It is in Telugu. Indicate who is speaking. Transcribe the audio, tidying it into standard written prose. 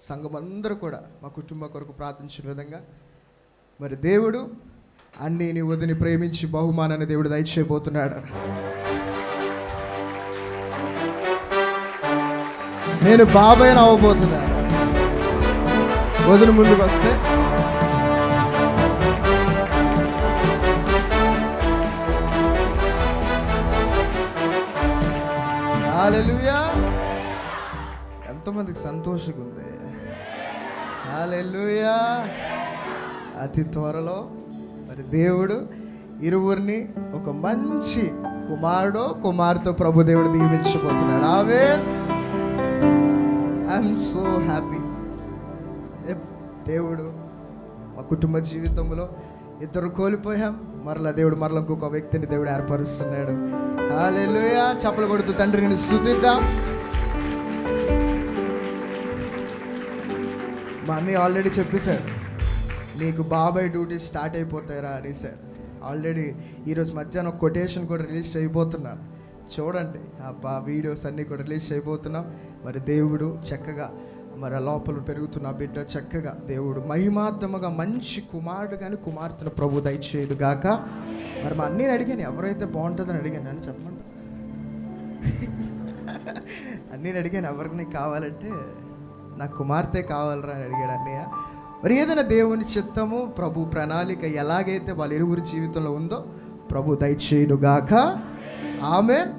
Speaker 1: సంఘం అందరూ కూడా మా కుటుంబం కొరకు ప్రార్థించిన విధంగా మరి దేవుడు అన్నీ నీ వదిని ప్రేమించి బహుమానాన్ని దేవుడు దయచేయబోతున్నాడు. నేను బాబాయ్ని అవ్వబోతున్నాను. వదిన ముందుకు వస్తే హల్లెలూయా. ఎంతమందికి సంతోషంగా ఉంది? హల్లెలూయా. అతి త్వరలో మరి దేవుడు ఇరువురిని ఒక మంచి కుమారుడు కుమార్తె ప్రభు దేవుడు దీవించబోతున్నాడు. ఆమేన్. I'm so happy. దేవుడు మా కుటుంబ జీవితంలో ఇద్దరు కోల్పోయాం, మరలా దేవుడు మరలా ఇంకొక వ్యక్తిని దేవుడు ఏర్పరుస్తున్నాడు. హల్లెలూయా. చప్పలు కొడుతూ తండ్రిని స్తుతిద్దాం. మా అన్నయ్య ఆల్రెడీ చెప్పేశాడు, నీకు బాబాయ్ డ్యూటీ స్టార్ట్ అయిపోతాయిరా అనేసాడు. ఆల్రెడీ ఈరోజు మధ్యాహ్నం కొటేషన్ కూడా రిలీజ్ చేయబోతున్నాను. చూడండి, ఆ వీడియోస్ అన్నీ కూడా రిలీజ్ చేయబోతున్నాం. మరి దేవుడు చక్కగా మరి లోపల పెరుగుతున్న బిడ్డ చక్కగా దేవుడు మహిమాత్మగా మంచి కుమారుడు కానీ కుమార్తెను ప్రభు దయచేయడు గాక. మరి మా అన్నీని అడిగాను, ఎవరైతే బాగుంటుందని అడిగాను అని చెప్పండి. అన్నీని అడిగాను, ఎవరికి కావాలంటే నాకు కుమార్తె కావాలరా అని అడిగాడు అన్నయ్య. మరి ఏదైనా దేవుని చిత్తము ప్రభు ప్రణాళిక ఎలాగైతే వాళ్ళ ఇరువురి జీవితంలో ఉందో ప్రభు దయచేయును గాక. ఆమేన్.